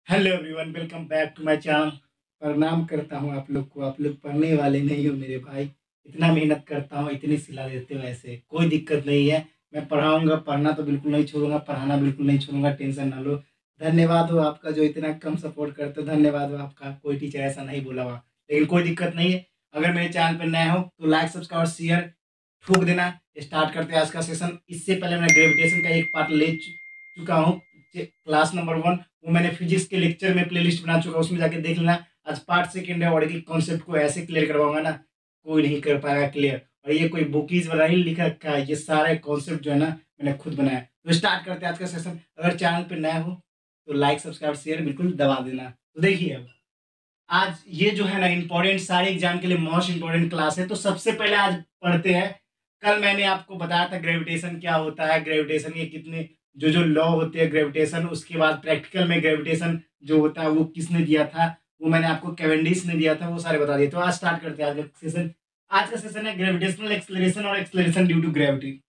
Hello everyone, welcome back to my channel. प्रणाम करता हूँ आप लोग को। आप लोग पढ़ने वाले नहीं हो मेरे भाई। इतना मेहनत करता हूँ, इतनी सिला देते हो, ऐसे कोई दिक्कत नहीं है। मैं पढ़ाऊंगा, पढ़ना तो बिल्कुल नहीं छोड़ूंगा, पढ़ाना बिल्कुल नहीं छोड़ूंगा, टेंशन ना लो। धन्यवाद हो आपका जो इतना कम सपोर्ट करते हो। धन्यवाद हो आपका। कोई टीचर ऐसा नहीं बोला हुआ, लेकिन कोई दिक्कत नहीं है। अगर मेरे चैनल पर नए हो तो लाइक सब्सक्राइब और शेयर ठोक देना। स्टार्ट करते हैं आज का सेशन। इससे पहले मैं ग्रेविटेशन का एक पार्ट ले चुका हूँ, क्लास नंबर 1। वो मैंने फिजिक्स के लेक्चर में प्लेलिस्ट बना चुका, उसमें जाके देख लेना। आज पार्ट सेकंड है और एक कॉन्सेप्ट को ऐसे क्लियर करवाऊंगा ना, कोई नहीं कर पाएगा क्लियर। और ये कोई बुकीज वगैरह नहीं लिखा रखा है, ये सारे कॉन्सेप्ट जो है ना मैंने खुद बनाया। तो स्टार्ट करते हैं आज का सेशन। अगर चैनल पे नया हो तो लाइक सब्सक्राइब शेयर बिल्कुल दबा देना। तो देखिए, अब आज ये जो है ना इम्पोर्टेंट, सारे एग्जाम के लिए मोस्ट इम्पोर्टेंट क्लास है। तो सबसे पहले आज पढ़ते हैं। कल मैंने आपको बताया था ग्रेविटेशन क्या होता है, ग्रेविटेशन के कितने जो जो लॉ होते हैं ग्रेविटेशन। उसके बाद प्रैक्टिकल में ग्रेविटेशन जो होता है वो किसने दिया था, वो मैंने आपको कैवेंडिश ने दिया था, वो सारे बता दिए। तो आज स्टार्ट करते हैं आज का सेशन। आज का सेशन है ग्रेविटेशनल एक्सेलरेशन और acceleration due to gravity.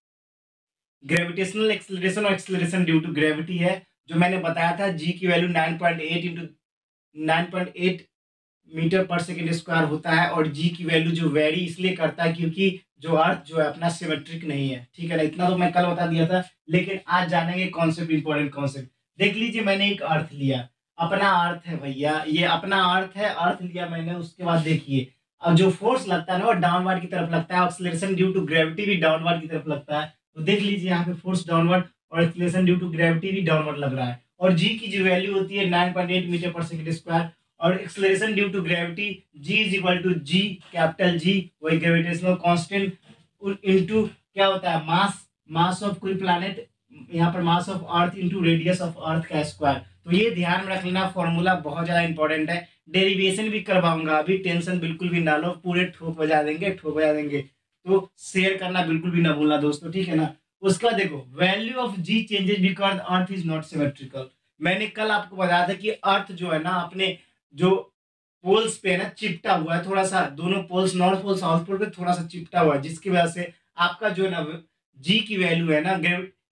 Gravitational acceleration और एक्सेलरेशन ड्यू टू ग्रेविटी है, जो मैंने बताया था। जी की value 9.8 into 9.8 metre per second square होता है। और जी की वैल्यू जो वेरी इसलिए करता है क्योंकि जो अर्थ जो है अपना सिमेट्रिक नहीं है, ठीक है ना। इतना तो मैं कल बता दिया था, लेकिन आज जानेंगे कॉन्सेप्ट, इंपॉर्टेंट कॉन्सेप्ट। देख लीजिए, मैंने एक अर्थ लिया, अपना अर्थ है भैया, ये अपना अर्थ है। अर्थ लिया मैंने, उसके बाद देखिए अब जो फोर्स लगता है ना वो डाउनवर्ड की तरफ लगता है। एक्सेलरेशन ड्यू टू ग्रेविटी भी डाउनवर्ड की तरफ लगता है। तो देख लीजिए यहाँ पे फोर्स डाउनवर्ड और एक्सेलरेशन ड्यू टू ग्रेविटी भी डाउनवर्ड लग रहा है। और जी की जो वैल्यू होती है 9.8 मीटर पर सेकेंड स्क्वायर। और acceleration due to gravity g is equal to g, capital g, वही ग्रेविटेशनल कांस्टेंट, इनटू क्या होता है मास, मास ऑफ कोई प्लैनेट, यहाँ पर mass of earth into radius of earth का स्क्वायर। तो ये ध्यान में रख लेना, फॉर्मूला बहुत ज्यादा इंपॉर्टेंट है। डेरिवेशन भी करवाऊंगा, अभी टेंशन बिल्कुल भी ना लो, पूरे ठोक बजा देंगे, ठोक बजा देंगे। तो शेयर करना बिल्कुल भी ना भूलना दोस्तों, ठीक है ना। उसका देखो, value of g changes because earth is not symmetrical. मैंने कल आपको बताया था कि अर्थ जो है ना अपने जो पोल्स पे है ना चिपटा हुआ है थोड़ा सा, दोनों poles north pole south pole पे थोड़ा सा चिपटा हुआ है, जिसकी वजह से आपका जो है ना जी की वैल्यू है ना,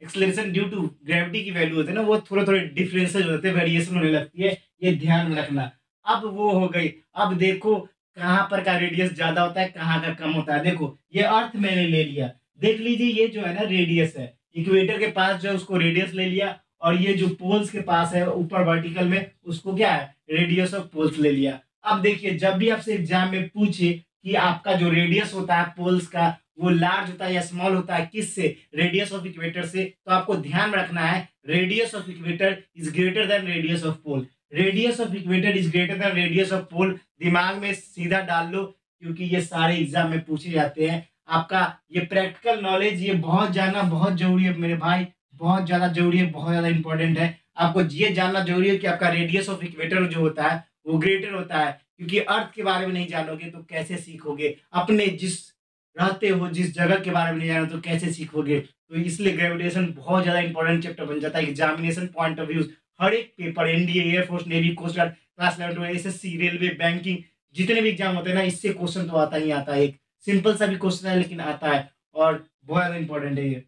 एक्सेलरेशन ड्यू टू ग्रेविटी की वैल्यू होती है ना, वो थोड़े थोड़े डिफरेंसेस होते हैं, वेरिएशन होने लगती है। ये ध्यान में रखना। अब वो हो गई। अब देखो कहाँ पर का रेडियस ज्यादा होता है, कहाँ का कम होता है। देखो ये अर्थ मैंने ले लिया, देख लीजिए ये जो है ना रेडियस है, इक्वेटर के पास जो है उसको रेडियस ले लिया। और ये जो पोल्स के पास है ऊपर वर्टिकल में, उसको क्या है, रेडियस ऑफ पोल्स ले लिया। अब देखिए, जब भी आपसे एग्जाम में पूछे कि आपका जो रेडियस होता है पोल्स का, वो लार्ज होता है या स्मॉल होता है, किससे, रेडियस ऑफ इक्वेटर से, तो आपको ध्यान रखना है radius of equator is greater than radius of pole. Radius of equator is greater than radius of pole, दिमाग में सीधा डाल लो, क्योंकि ये सारे एग्जाम में पूछे जाते हैं। आपका ये प्रैक्टिकल नॉलेज ये बहुत जानना बहुत जरूरी है मेरे भाई, बहुत ज्यादा जरूरी है, बहुत ज्यादा इंपॉर्टेंट है। आपको ये जानना जरूरी है कि आपका रेडियस ऑफ इक्वेटर जो होता है वो ग्रेटर होता है, क्योंकि अर्थ के बारे में नहीं जानोगे तो कैसे सीखोगे, अपने जिस रहते हो जिस जगह के बारे में नहीं जानो तो कैसे सीखोगे। तो इसलिए ग्रेविटेशन बहुत ज्यादा इंपॉर्टेंट चैप्टर बन जाता है एग्जामिनेशन पॉइंट ऑफ व्यू। हर एक paper, NDA, air force, navy, coast guard, class 11 SSC, railway, banking, जितने भी एग्जाम होते हैं ना, इससे क्वेश्चन तो आता ही आता है। एक सिंपल सा भी क्वेश्चन है लेकिन आता है, और बहुत ज्यादा इंपॉर्टेंट है ये।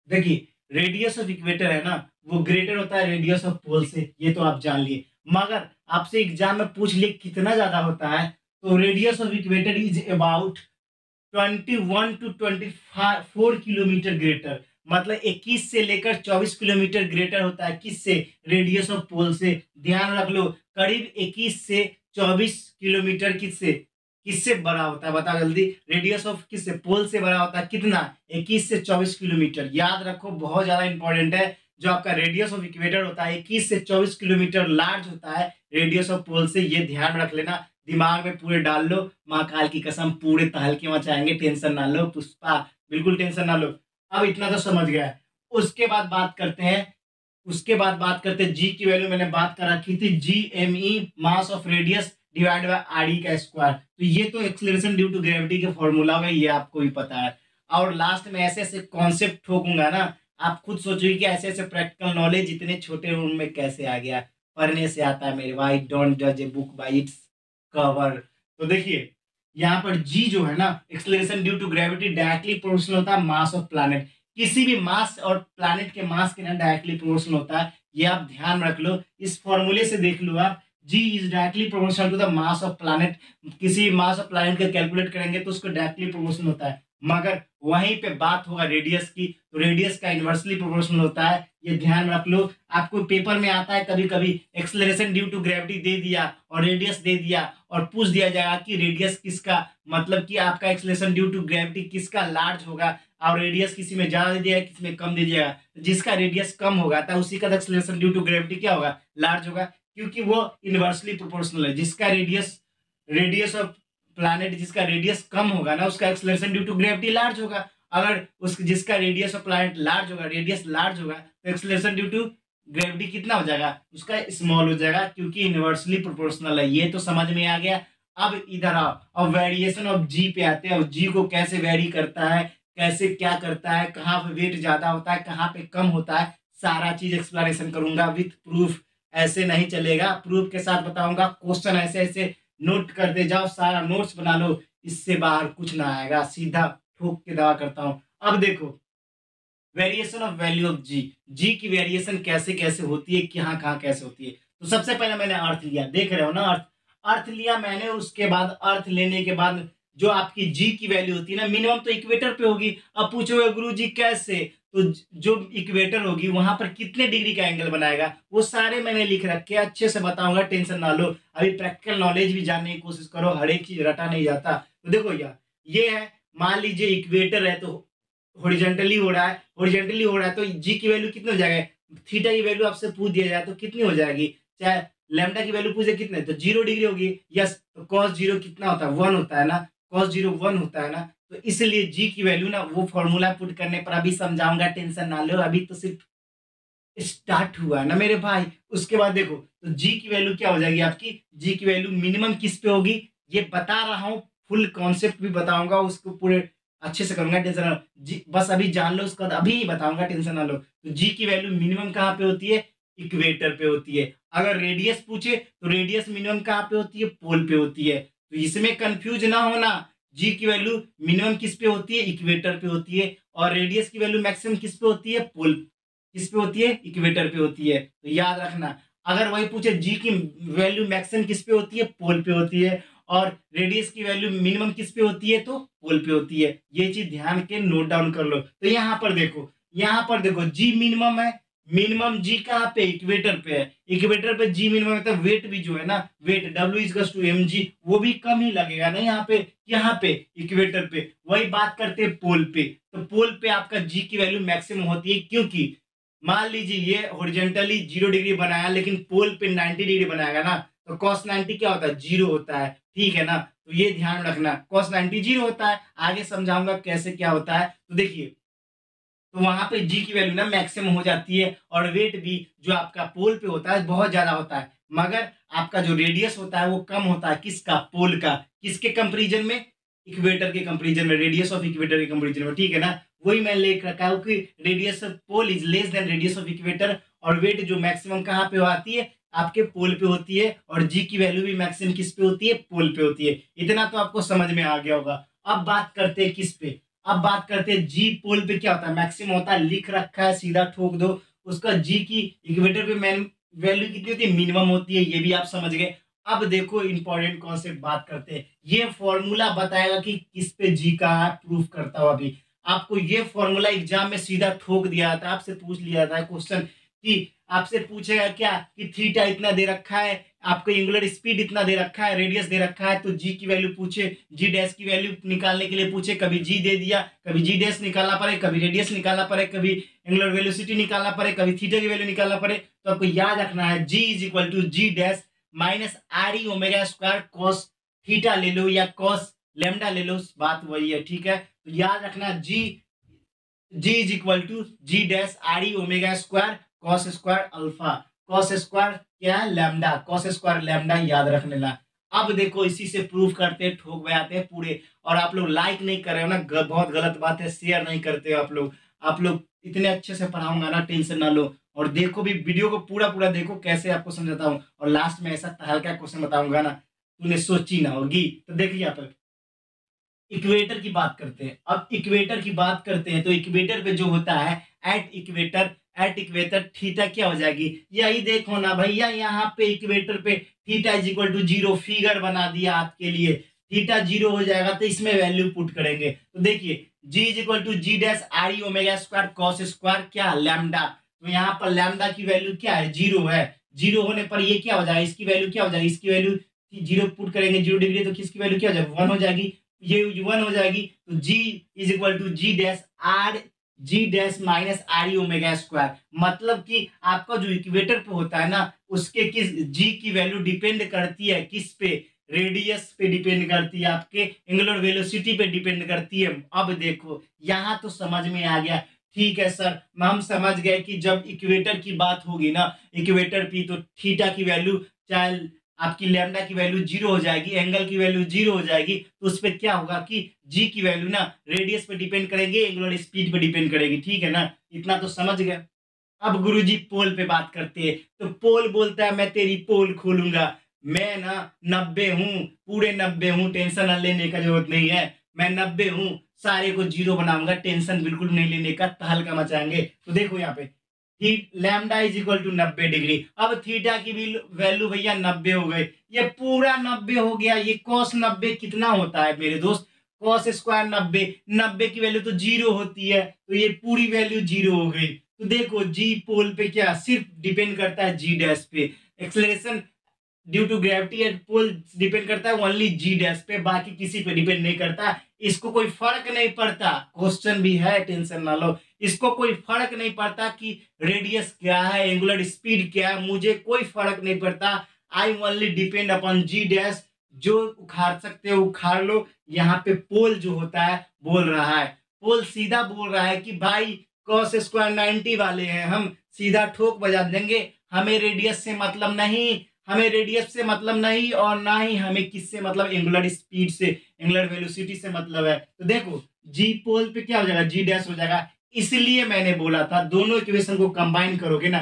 देखिए, रेडियस ऑफ इक्वेटर है ना वो ग्रेटर होता है रेडियस ऑफ पोल से, ये तो आप जान लिए। मगर आपसे एग्जाम में पूछ लिए कितना ज्यादा होता है, तो radius of equator is about 21 to 24 kilometre greater. मतलब 21 से लेकर 24 किलोमीटर ग्रेटर होता है, किससे, रेडियस ऑफ पोल से। ध्यान रख लो, करीब 21 से 24 किलोमीटर किससे, किससे बड़ा होता है, बता जल्दी। रेडियस ऑफ किससे, पोल से बड़ा होता है, कितना, 21 से 24 किलोमीटर। याद रखो, बहुत ज्यादा इंपॉर्टेंट है। जो आपका रेडियस ऑफ इक्वेटर होता है 21 से 24 किलोमीटर लार्ज होता है रेडियस ऑफ पोल से, ये ध्यान रख लेना, दिमाग में पूरे डाल लो। माँ काल की कसम पूरे तहलके मचाएंगे, टेंशन ना लो पुष्पा, बिल्कुल टेंशन ना लो। अब इतना तो समझ गया है। उसके बाद बात करते हैं, जी की वैल्यू मैंने बात कर रखी थी, g M E, mass of radius divide by R E का स्क्वायर। तो ये तो एक्सेलरेशन ड्यू टू ग्रेविटी के फॉर्मूला में, ये आपको भी पता है। और लास्ट में ऐसे ऐसे कॉन्सेप्ट ठोकूंगा ना, आप खुद सोचोगे कि ऐसे ऐसे प्रैक्टिकल नॉलेज इतने छोटे रूम में कैसे आ गया। पढ़ने से आता है मेरे भाई, डोंट जज a book by its cover. तो देखिए यहाँ पर जी जो है ना, acceleration due to gravity directly proportional होता है मास ऑफ प्लैनेट। किसी भी मास और प्लैनेट के मास के ना डायरेक्टली प्रोपोर्शनल होता है। ये आप ध्यान में रख लो, इस फॉर्मूले से देख लो आप, g is directly proportional to the mass of planet. किसी मास ऑफ प्लैनेट का कैलकुलेट करेंगे तो उसको डायरेक्टली प्रोपोर्शनल होता है, मगर वहीं पे बात होगा रेडियस की, तो रेडियस का इनवर्सली प्रोपोर्शनल होता है। ये ध्यान रख लो, आपको पेपर में आता है कभी कभी एक्सेलरेशन ड्यू टू ग्रेविटी दे दिया और रेडियस दे दिया और पूछ दिया जाएगा कि रेडियस किसका, मतलब कि आपका एक्सेलरेशन ड्यू टू ग्रेविटी किसका लार्ज होगा, और रेडियस किसी में ज्यादा दे दिया किसी में कम दे दिया, जिसका रेडियस कम होगा तो उसी का एक्सेलरेशन ड्यू टू ग्रेविटी क्या होगा, लार्ज होगा, क्योंकि वो इनवर्सली प्रोपोर्शनल है। जिसका रेडियस रेडियस ऑफ प्लैनेट जिसका रेडियस कम होगा ना, उसका acceleration due to gravity large होगा। अगर उस जिसका रेडियस ऑफ प्लैनेट लार्ज होगा, रेडियस लार्ज होगा, तो एक्सेलरेशन ड्यू टू ग्रेविटी कितना हो जाएगा, उसका स्मॉल हो जाएगा, क्योंकि इनवर्सली प्रोपोर्शनल है। ये तो समझ में आ गया। अब इधर आओ, अब वेरिएशन ऑफ जी पे आते हैं। जी को कैसे वेरी करता है, कैसे क्या करता है, कहाँ पे वेट ज्यादा होता है, कहाँ पे कम होता है, सारा चीज एक्सप्लेनेशन करूंगा विथ प्रूफ। ऐसे नहीं चलेगा, प्रूफ के साथ बताऊंगा। क्वेश्चन ऐसे ऐसे नोट करते जाओ, सारा नोट्स बना लो, इससे बाहर कुछ ना आएगा, सीधा ठोक के दावा करता हूं। अब देखो, वेरिएशन ऑफ वैल्यू ऑफ जी, जी की वेरिएशन कैसे कैसे होती है, कहाँ कहाँ कैसे होती है। तो सबसे पहले मैंने अर्थ लिया, देख रहे हो ना, अर्थ अर्थ लिया मैंने। उसके बाद अर्थ लेने के बाद जो आपकी जी की वैल्यू होती है ना, मिनिमम तो इक्वेटर पे होगी। अब पूछोगे गुरु जी कैसे, तो जो इक्वेटर होगी वहां पर कितने डिग्री का एंगल बनाएगा, वो सारे मैंने लिख रखे, अच्छे से बताऊंगा, टेंशन ना लो। अभी प्रैक्टिकल नॉलेज भी जानने की कोशिश करो, हर एक चीज रटा नहीं जाता। तो देखो यार, ये है, मान लीजिए इक्वेटर है, तो हॉरिजॉन्टली हो रहा है, हॉरिजॉन्टली हो रहा है, तो जी की वैल्यू कितनी हो जाएगा, थीटा की वैल्यू आपसे पूछ दिया जाए तो कितनी हो जाएगी, चाहे लैम्डा की वैल्यू पूछे कितने, तो 0 डिग्री होगी। यस, तो कॉस जीरो कितना होता है, 1 होता है ना, कॉस जीरो 1 होता है ना। तो इसलिए जी की वैल्यू ना, वो फॉर्मूला पुट करने पर अभी समझाऊंगा, टेंशन ना लो, अभी तो सिर्फ स्टार्ट हुआ है ना मेरे भाई। उसके बाद देखो, तो जी की वैल्यू क्या हो जाएगी आपकी, जी की वैल्यू मिनिमम किस पे होगी, ये बता रहा हूँ, फुल कॉन्सेप्ट भी बताऊंगा, उसको पूरे अच्छे से करूंगा, टेंशन ना लो। जी बस अभी जान लो, उसके बाद अभी ही बताऊंगा, टेंशन ना लो। तो जी की वैल्यू मिनिमम कहाँ पे होती है, इक्वेटर पे होती है। अगर रेडियस पूछे तो रेडियस मिनिमम कहाँ पे होती है, पोल पे होती है। तो इसमें कंफ्यूज ना होना, जी की वैल्यू मिनिमम किस पे होती है, इक्वेटर पे होती है, और रेडियस की वैल्यू मैक्सिमम किस पे होती है, पोल किस पे होती है, इक्वेटर पे होती है। तो याद रखना, अगर वही पूछे जी की वैल्यू मैक्सिमम किस पे होती है, पोल पे होती है, और रेडियस की वैल्यू मिनिमम किस पे होती है, तो पोल पे होती है। ये चीज ध्यान के नोट डाउन कर लो। तो यहाँ पर देखो, यहाँ पर देखो, जी मिनिमम है, मिनिमम जी कहाँ पे, इक्वेटर पे है, इक्वेटर पे जी मिनिमम है, तो वेट भी जो है ना, वेट W=mg, वो भी कम ही लगेगा ना यहाँ पे इक्वेटर पे। वही बात करते हैं पोल पे, तो पोल पे आपका जी की वैल्यू मैक्सिमम होती है, क्योंकि मान लीजिए ये हॉरिजॉन्टली 0 डिग्री बनाया, लेकिन पोल पे 90 डिग्री बनाएगा ना, तो cos 90 क्या होता है, 0 होता है, ठीक है ना। तो ये ध्यान रखना, cos 90 0 होता है, आगे समझाऊंगा कैसे क्या होता है। तो देखिए, तो वहां पे जी की वैल्यू ना मैक्सिमम हो जाती है, और वेट भी जो आपका पोल पे होता है बहुत ज्यादा होता है, मगर आपका जो रेडियस होता है वो कम होता है, किसका, पोल का, किसके कंपेरिजन में, इक्वेटर के कंपेरिजन में, रेडियस ऑफ इक्वेटर के कंपेरिजन में, ठीक है ना। वही मैं लिख रखा हूँ कि radius of pole is less than radius of equator, और वेट जो मैक्सिमम कहाँ पे आती है, आपके पोल पे होती है, और जी की वैल्यू भी मैक्सिमम किस पे होती है, पोल पे होती है। इतना तो आपको समझ में आ गया होगा। अब बात करते हैं किस पे, अब बात करते हैं जी पोल पे क्या होता है, मैक्सिमम होता है, लिख रखा है, सीधा ठोक दो। उसका जी की इक्वेटर पे मैन वैल्यू कितनी होती है, मिनिमम होती है, ये भी आप समझ गए। अब देखो इंपॉर्टेंट कॉन्सेप्ट बात करते हैं, ये फॉर्मूला बताएगा कि किस पे जी का प्रूफ करता हूं। अभी आपको ये फॉर्मूला एग्जाम में सीधा ठोक दिया था, आपसे पूछ लिया था क्वेश्चन कि आपसे पूछेगा क्या कि थीटा इतना दे रखा है, आपको एंगुलर स्पीड इतना दे रखा है, रेडियस दे रखा है, तो जी की वैल्यू पूछे, जी डैश की वैल्यू निकालने के लिए पूछे, कभी जी दे दिया, कभी जी डैश निकालना पड़े, कभी रेडियस निकालना पड़े, कभी एंगुलर वेलोसिटी निकालना पड़े, कभी थीटा की वैल्यू निकालना पड़े। तो आपको याद रखना है, g is equal to g dash minus R E omega square cos theta ले लो या कॉस लेमडा ले लो, बात वही है, ठीक है। तो याद रखना, g is equal to g dash R E omega square cos square alpha, cos square क्या है, लैम्डा, कॉस स्क्वायर लैम्डा, याद रख लेना। अब देखो, इसी से प्रूफ करते हैं, ठोक बजाते हैं पूरे। और आप लोग लाइक नहीं कर रहे हो ना, बहुत गलत बात है, शेयर नहीं करते हो आप लोग। आप लोग इतने अच्छे से पढ़ाऊंगा ना, टेंशन ना लो। और देखो भी, वीडियो को पूरा पूरा देखो, कैसे आपको समझाता हूँ, और लास्ट में ऐसा हल्का क्वेश्चन बताऊंगा ना, तूने सोची ना होगी। तो देखिए यहाँ पर इक्वेटर की बात करते हैं। अब इक्वेटर की बात करते हैं, तो इक्वेटर पे जो होता है, at equator at equator theta क्या हो जाएगी, यही देखो ना भैया, यहाँ पे इक्वेटर पे theta is equal to 0 figure बना दिया आपके लिए, थीटा 0 हो जाएगा तो इसमें वैल्यू पुट करेंगे। तो देखिए g is equal to g dash R E omega square cos square क्या लैम्डा, तो यहाँ पर लैम्डा की वैल्यू क्या है, 0 है। 0 होने पर ये क्या हो जाएगा, इसकी वैल्यू क्या हो जाएगी, इसकी वैल्यू 0 पुट करेंगे 0 डिग्री, तो किसकी वैल्यू क्या हो जाएगी, 1 हो जाएगी, ये 1 हो जाएगी। तो g is equal to g dash R g dash minus R E omega square, मतलब कि आपका जो इक्वेटर पे होता है ना, उसके किस जी की वैल्यू डिपेंड करती है किस पे, रेडियस पे डिपेंड करती है, आपके एंगुलर वेलोसिटी पे डिपेंड करती है। अब देखो यहां तो समझ में आ गया, ठीक है सर, हम समझ गए कि जब इक्वेटर की बात होगी ना, इक्वेटर की, तो थीटा की वैल्यू चाहे आपकी लैम्डा की वैल्यू 0 हो जाएगी, एंगल की वैल्यू 0 हो जाएगी, तो उस पर क्या होगा कि जी की वैल्यू ना रेडियस पे डिपेंड करेंगे, एंगुलर स्पीड पे डिपेंड करेगी, ठीक है ना, इतना तो समझ गए। अब गुरुजी पोल पे बात करते हैं, तो पोल बोलता है मैं तेरी पोल खोलूंगा, मैं ना 90 हूं, पूरे 90 हूं, टेंशन न लेने का जरूरत नहीं है, मैं 90 हूं, सारे को 0 बनाऊंगा, टेंशन बिल्कुल नहीं लेने का, तहलका मचाएंगे। तो देखो यहाँ पे lambda is equal to 90 degree, अब थीटा की भी वैल्यू भैया 90 हो गई, ये पूरा 90 हो गया, ये cos 90 कितना होता है मेरे दोस्त, cos स्क्वायर 90, 90 की वैल्यू तो 0 होती है, तो ये पूरी वैल्यू 0 हो गई। तो देखो जी पोल पे क्या सिर्फ डिपेंड करता है जी डैश पे, acceleration due to gravity at pole depend करता है ओनली जी डैश पे, बाकी किसी पे डिपेंड नहीं करता, इसको कोई फर्क नहीं पड़ता, क्वेश्चन भी है टेंशन ना लो, इसको कोई फर्क नहीं पड़ता कि रेडियस क्या है, एंगुलर स्पीड क्या है, मुझे कोई फर्क नहीं पड़ता, I only depend upon g dash, जो उखाड़ सकते हो उखाड़ लो। यहाँ पे पोल जो होता है बोल रहा है, पोल सीधा बोल रहा है कि भाई cos स्क्वायर 90 वाले हैं हम, सीधा ठोक बजा देंगे, हमें रेडियस से मतलब नहीं, हमें रेडियस से मतलब नहीं, और ना ही हमें किससे मतलब, एंगुलर स्पीड से, एंगुलर वेलोसिटी से मतलब है। तो देखो जी पोल पे क्या हो जाएगा, जी डैश हो जाएगा, इसलिए मैंने बोला था दोनों इक्वेशन को कंबाइन करोगे ना,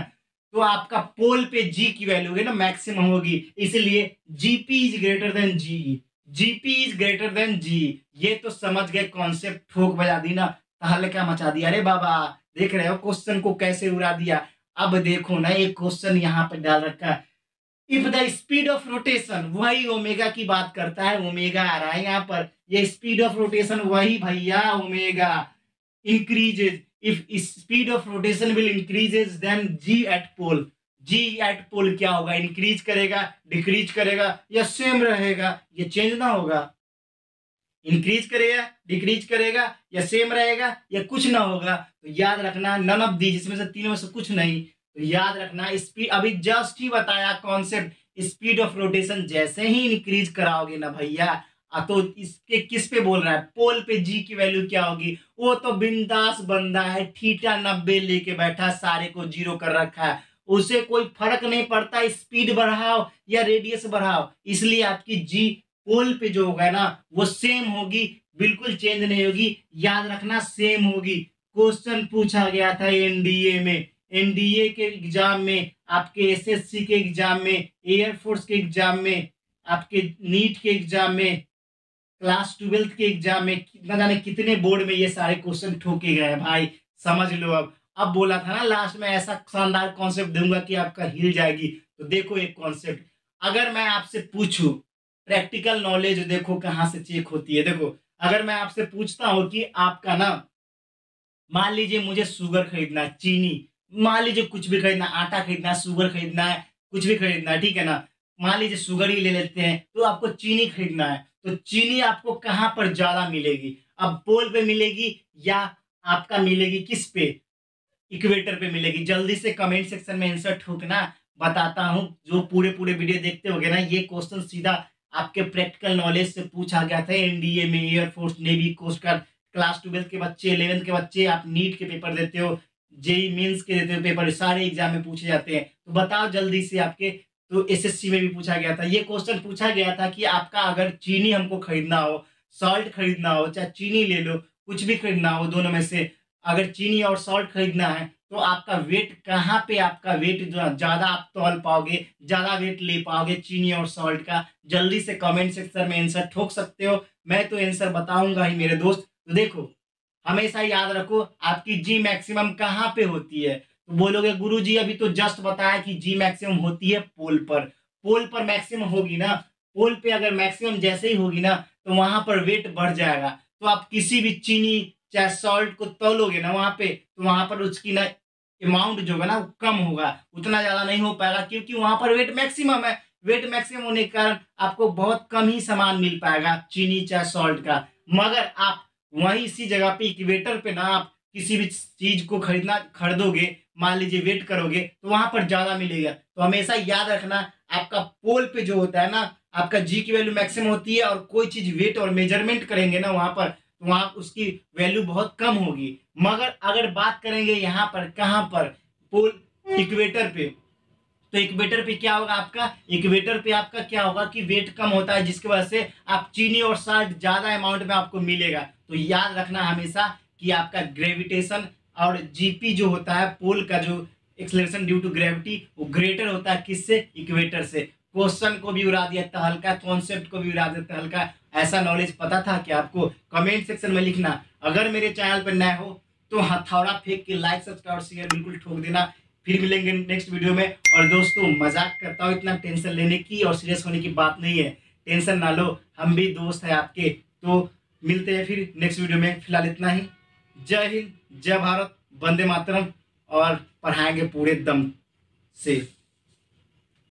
तो आपका पोल पे जी की वैल्यू होगी ना मैक्सिमम होगी, इसलिए GP is greater than g, GP is greater than g, ये तो समझ गए कॉन्सेप्ट, ठोक बजा दी ना, तहलका मचा दिया। अरे बाबा देख रहे हो क्वेश्चन को कैसे उड़ा दिया। अब देखो ना एक क्वेश्चन यहाँ पे डाल रखा है, if the speed of rotation, वही ओमेगा की बात करता है, ओमेगा आ रहा है यहाँ पर, ये स्पीड ऑफ रोटेशन वही भैया omega increases, if speed of rotation will increases then g at pole, g at pole क्या होगा, इंक्रीज करेगा, डिक्रीज करेगा, या सेम रहेगा, ये चेंज ना होगा, इंक्रीज करेगा, डिक्रीज करेगा, या सेम रहेगा, या कुछ ना होगा। तो याद रखना नन ऑफ दी, जिसमें से तीनों में से कुछ नहीं, तो याद रखना स्पीड, अभी जस्ट ही बताया कॉन्सेप्ट, स्पीड ऑफ रोटेशन जैसे ही इंक्रीज कराओगे ना भैया, तो इसके किस पे बोल रहा है, पोल पे जी की वैल्यू क्या होगी, वो तो बिंदास बंदा है, थीटा 90 लेके बैठा, सारे को 0 कर रखा है, उसे कोई फर्क नहीं पड़ता स्पीड बढ़ाओ या रेडियस बढ़ाओ, इसलिए आपकी जी पोल पे जो होगा ना वो सेम होगी, बिल्कुल चेंज नहीं होगी, याद रखना सेम होगी। क्वेश्चन पूछा गया था एनडीए में, एनडीए के एग्जाम में, आपके एसएससी के एग्जाम में, एयरफोर्स के एग्जाम में, आपके नीट के एग्जाम में, क्लास 12 के एग्जाम में, कितना जाने कितने बोर्ड में ये सारे क्वेश्चन ठोके गए हैं भाई, समझ लो। अब बोला था ना लास्ट में ऐसा शानदार कॉन्सेप्ट दूंगा कि आपका हिल जाएगी। तो देखो एक कॉन्सेप्ट, अगर मैं आपसे पूछूं, प्रैक्टिकल नॉलेज देखो कहाँ से चेक होती है, देखो अगर मैं आपसे पूछता हूं कि आपका ना, मान लीजिए मुझे शुगर खरीदना है, चीनी, मान लीजिए कुछ भी खरीदना, आटा खरीदना है, शुगर खरीदना है, कुछ भी खरीदना है, ठीक है ना, मान लीजिए शुगर ही ले लेते हैं, तो आपको चीनी खरीदना है, तो चीनी आपको कहां पर ज्यादा मिलेगी, अब पोल पे मिलेगी या आपका मिलेगी किस पे, इक्वेटर पे मिलेगी, जल्दी से कमेंट सेक्शन में आंसर ठोकना, बताता हूं, जो पूरे पूरे वीडियो देखते होगे ना, ये क्वेश्चन सीधा आपके प्रैक्टिकल नॉलेज से पूछा गया था एनडीए में, air force, navy, coast guard, class 12 के बच्चे, 11th के बच्चे, आप नीट के पेपर देते हो, जेई मेंस के देते हो पेपर, सारे एग्जाम में पूछे जाते हैं, तो बताओ जल्दी से आपके, तो एसएससी में भी पूछा गया था, ये क्वेश्चन पूछा गया था कि आपका अगर चीनी हमको खरीदना हो, सॉल्ट खरीदना हो, चाहे चीनी ले लो, कुछ भी खरीदना हो दोनों में से, अगर चीनी और सॉल्ट खरीदना है, तो आपका वेट कहाँ पे, आपका वेट ज्यादा आप तौल पाओगे, ज्यादा वेट ले पाओगे चीनी और सॉल्ट का, जल्दी से कमेंट सेक्शन में आंसर ठोक सकते हो, मैं तो आंसर बताऊंगा ही मेरे दोस्त। तो देखो हमेशा याद रखो आपकी जी मैक्सिमम कहाँ पे होती है, तो बोलोगे गुरुजी अभी तो जस्ट बताया कि जी मैक्सिमम होती है पोल पर। पोल पर मैक्सिमम होगी ना, पोल पे अगर मैक्सिमम जैसे ही होगी ना तो वहां पर वेट बढ़ जाएगा। तो आप किसी भी चीनी चाहे सॉल्ट को तौलोगे ना वहां पे, तो वहां पर उसकी ना अमाउंट जो है ना वो कम होगा, उतना ज्यादा नहीं हो पाएगा, क्योंकि वहां पर वेट मैक्सिमम है। वेट मैक्सिमम होने के कारण आपको बहुत कम ही सामान मिल पाएगा चीनी चाहे सॉल्ट का। मगर आप वहीं इसी जगह पे इक्वेटर पे ना आप किसी भी चीज को खरीदोगे, मान लीजिए वेट करोगे, तो वहां पर ज्यादा मिलेगा। तो हमेशा याद रखना, आपका पोल पे जो होता है ना, आपका जी की वैल्यू मैक्सिमम होती है, और कोई चीज वेट और मेजरमेंट करेंगे ना वहां पर, तो वहां उसकी वैल्यू बहुत कम होगी। मगर अगर बात करेंगे यहाँ पर कहाँ पर, पोल इक्वेटर पे, तो इक्वेटर पे क्या होगा आपका, इक्वेटर पे आपका क्या होगा कि वेट कम होता है, जिसकी वजह से आप चीनी और साल्ट ज्यादा अमाउंट में आपको मिलेगा। तो याद रखना हमेशा कि आपका ग्रेविटेशन और जीपी जो होता है पोल का, जो एक्सेलरेशन ड्यू टू ग्रेविटी, वो ग्रेटर होता है किससे, इक्वेटर से। क्वेश्चन को भी उड़ा दिया था हल्का, कॉन्सेप्ट को भी उड़ा देता हल्का। ऐसा नॉलेज पता था कि आपको? कमेंट सेक्शन में लिखना। अगर मेरे चैनल पर नए हो तो हथौड़ा फेंक के लाइक सब्सक्राइब और शेयर बिल्कुल ठोक देना। फिर मिलेंगे नेक्स्ट वीडियो में। और दोस्तों मजाक करता हूँ, इतना टेंशन लेने की और सीरियस होने की बात नहीं है, टेंशन ना लो, हम भी दोस्त हैं आपके। तो मिलते हैं फिर नेक्स्ट वीडियो में, फिलहाल इतना ही। जय हिंद, जय भारत, वंदे मातरम। और पढ़ाएंगे पूरे दम से।